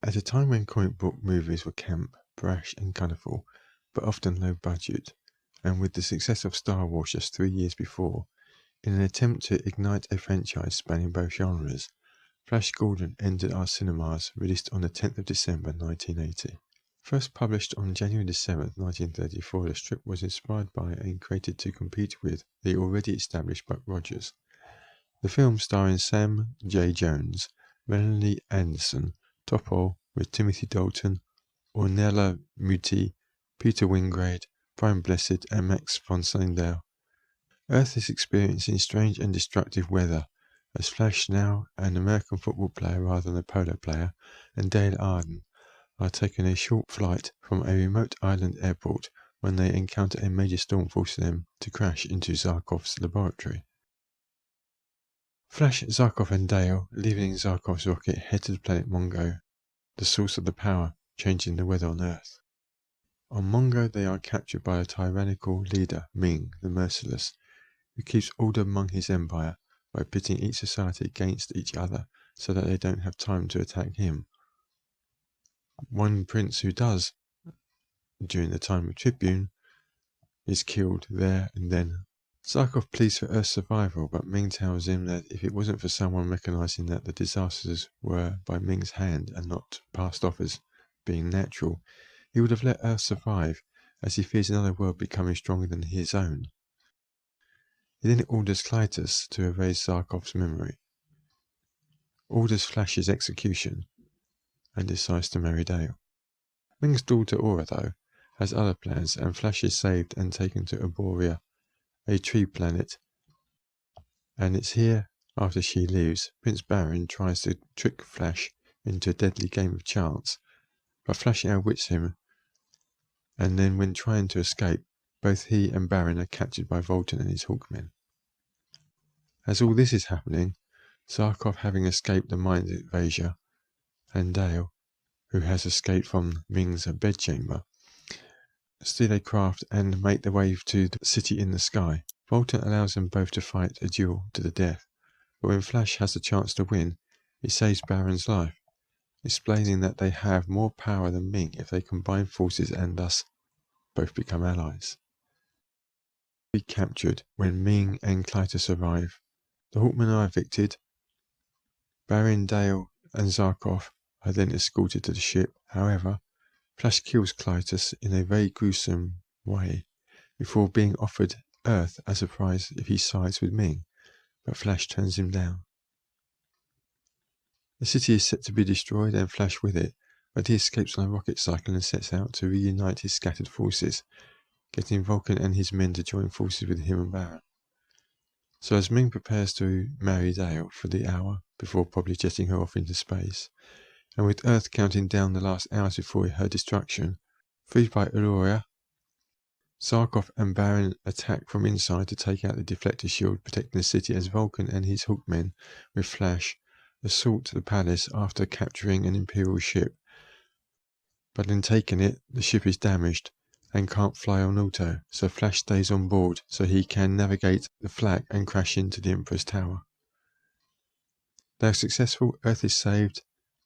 At a time when comic book movies were camp, brash and colourful, but often low budget, and with the success of Star Wars just 3 years before, in an attempt to ignite a franchise spanning both genres, Flash Gordon entered our cinemas, released on the 10th of December 1980. First published on January 7, 1934, the strip was inspired by and created to compete with the already established Buck Rogers. The film, starring Sam J. Jones, Melanie Anderson, Topol with Timothy Dalton, Ornella Muti, Peter Wingate, Brian Blessed, and Max von Sydow. Earth is experiencing strange and destructive weather, as Flash, now an American football player rather than a polo player, and Dale Arden are taking a short flight from a remote island airport when they encounter a major storm forcing them to crash into Zarkov's laboratory. Flash, Zarkov and Dale, leaving Zarkov's rocket, head to the planet Mongo, the source of the power changing the weather on Earth. On Mongo they are captured by a tyrannical leader, Ming the Merciless, who keeps order among his empire by pitting each society against each other so that they don't have time to attack him. One prince who does, during the time of Tribune, is killed there and then. Zarkov pleads for Earth's survival, but Ming tells him that if it wasn't for someone recognizing that the disasters were by Ming's hand and not passed off as being natural, he would have let Earth survive, as he fears another world becoming stronger than his own. He then orders Clytus to erase Zarkov's memory, orders Flash's execution, and decides to marry Dale. Ming's daughter Aura, though, has other plans, and Flash is saved and taken to Arborea, a tree planet, and it's here, after she leaves, Prince Baron tries to trick Flash into a deadly game of chance, but Flash outwits him, and then when trying to escape, both he and Baron are captured by Vulcan and his Hawkmen. As all this is happening, Zarkov, having escaped the mind invasion, and Dale, who has escaped from Ming's bedchamber, steal a craft and make their way to the city in the sky. Vulcan allows them both to fight a duel to the death, but when Flash has the chance to win, he saves Baron's life, explaining that they have more power than Ming if they combine forces and thus both become allies. Be captured when Ming and Clytus arrive. The Hawkmen are evicted. Baron, Dale, and Zarkov are then escorted to the ship. However, Flash kills Clytus in a very gruesome way before being offered Earth as a prize if he sides with Ming, but Flash turns him down. The city is set to be destroyed and Flash with it, but he escapes on a rocket cycle and sets out to reunite his scattered forces, getting Vulcan and his men to join forces with him and Baron. So as Ming prepares to marry Dale for the hour before probably jetting her off into space, and with Earth counting down the last hours before her destruction, freed by Aurora, Zarkov and Baron attack from inside to take out the deflector shield protecting the city as Vulcan and his Hawkmen, with Flash, assault the palace after capturing an Imperial ship. But in taking it, the ship is damaged and can't fly on auto, so Flash stays on board so he can navigate the flak and crash into the Emperor's tower. They are successful, Earth is saved,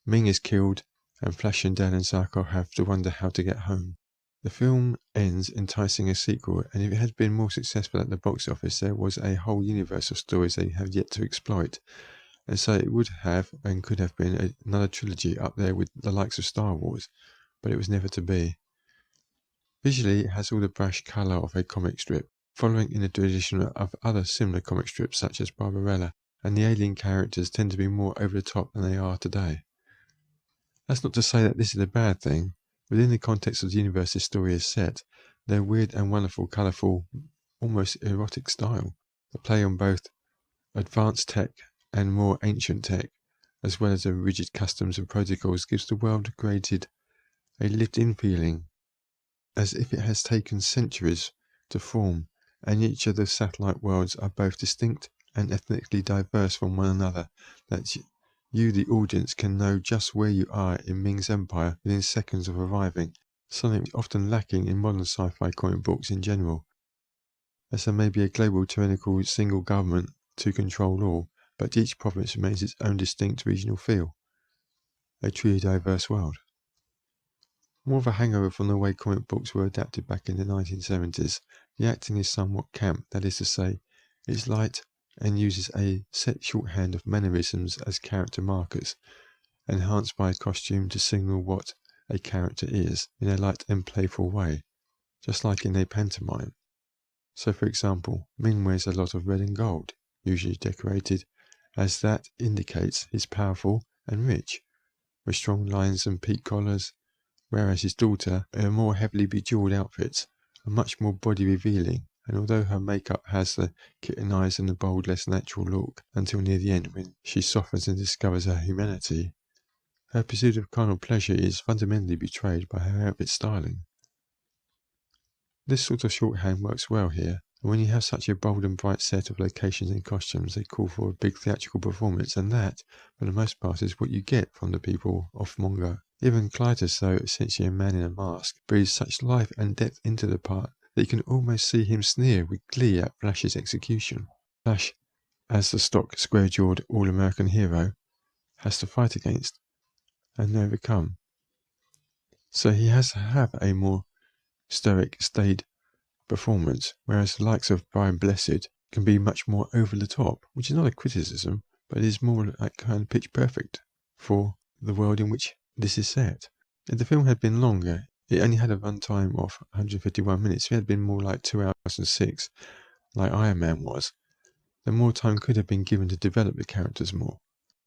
Ming is killed, and Flash and Dale and Zarkov have to wonder how to get home. The film ends enticing a sequel, and if it had been more successful at the box office, there was a whole universe of stories they have yet to exploit, and so it would have and could have been another trilogy up there with the likes of Star Wars, but it was never to be. Visually, it has all the brash colour of a comic strip, following in the tradition of other similar comic strips such as Barbarella, and the alien characters tend to be more over the top than they are today. That's not to say that this is a bad thing. Within the context of the universe this story is set, their weird and wonderful, colourful, almost erotic style, the play on both advanced tech and more ancient tech, as well as the rigid customs and protocols, gives the world created a lived-in feeling, as if it has taken centuries to form, and each of the satellite worlds are both distinct and ethnically diverse from one another, that you, the audience, can know just where you are in Ming's empire within seconds of arriving, something often lacking in modern sci-fi comic books in general, as there may be a global tyrannical single government to control all, but each province remains its own distinct regional feel. a truly diverse world. More of a hangover from the way comic books were adapted back in the 1970s, the acting is somewhat camp, that is to say, it's light and uses a set shorthand of mannerisms as character markers, enhanced by a costume to signal what a character is in a light and playful way, just like in a pantomime. So for example, Ming wears a lot of red and gold, usually decorated, as that indicates he's powerful and rich, with strong lines and peak collars, whereas his daughter, her more heavily bejeweled outfits, are much more body revealing, and although her makeup has the kitten eyes and the bold, less natural look until near the end when she softens and discovers her humanity, her pursuit of carnal pleasure is fundamentally betrayed by her outfit styling. This sort of shorthand works well here, and when you have such a bold and bright set of locations and costumes, they call for a big theatrical performance, and that, for the most part, is what you get from the people of Mongo. Even Clytus, though essentially a man in a mask, breathes such life and depth into the part that you can almost see him sneer with glee at Flash's execution. Flash, as the stock square-jawed all-American hero, has to fight against and overcome. So he has to have a more stoic, staid performance, whereas the likes of Brian Blessed can be much more over the top, which is not a criticism, but it is more like kind of pitch perfect for the world in which this is set. If the film had been longer, it only had a runtime of 151 minutes. If it had been more like 2 hours and 6, like Iron Man was, then more time could have been given to develop the characters more.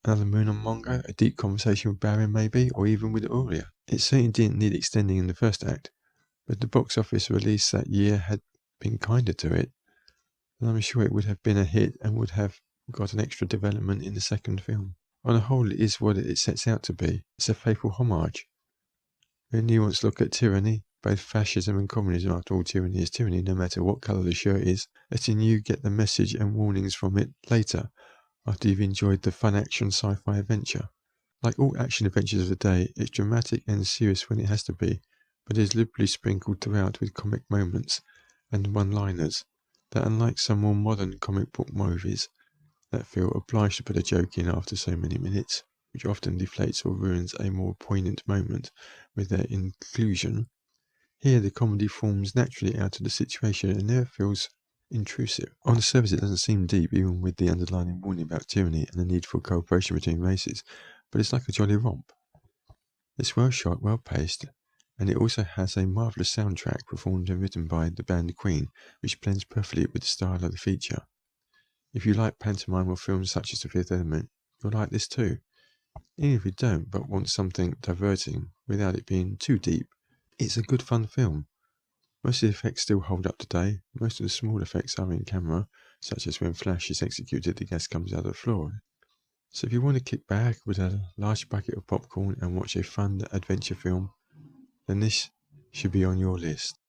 Another moon on Mongo, a deep conversation with Baron maybe, or even with Aurea. It certainly didn't need extending in the first act, but the box office release that year had been kinder to it, and I'm sure it would have been a hit and would have got an extra development in the second film. On the whole, it is what it sets out to be. It's a faithful homage. A nuanced look at tyranny, both fascism and communism. After all, tyranny is tyranny, no matter what colour the shirt is, letting you get the message and warnings from it later, after you've enjoyed the fun action sci-fi adventure. Like all action adventures of the day, it's dramatic and serious when it has to be, but is liberally sprinkled throughout with comic moments and one-liners that, unlike some more modern comic book movies that feel obliged to put a joke in after so many minutes, which often deflates or ruins a more poignant moment with their inclusion, here the comedy forms naturally out of the situation and never feels intrusive. On the surface it doesn't seem deep, even with the underlying warning about tyranny and the need for cooperation between races, but it's like a jolly romp. It's well shot, well paced, and it also has a marvellous soundtrack performed and written by the band Queen, which blends perfectly with the style of the feature. If you like pantomime or films such as The Fifth Element, you'll like this too. Even if you don't, but want something diverting without it being too deep, it's a good fun film. Most of the effects still hold up today. Most of the small effects are in camera, such as when Flash is executed, the gas comes out of the floor. So if you want to kick back with a large bucket of popcorn and watch a fun adventure film, then this should be on your list.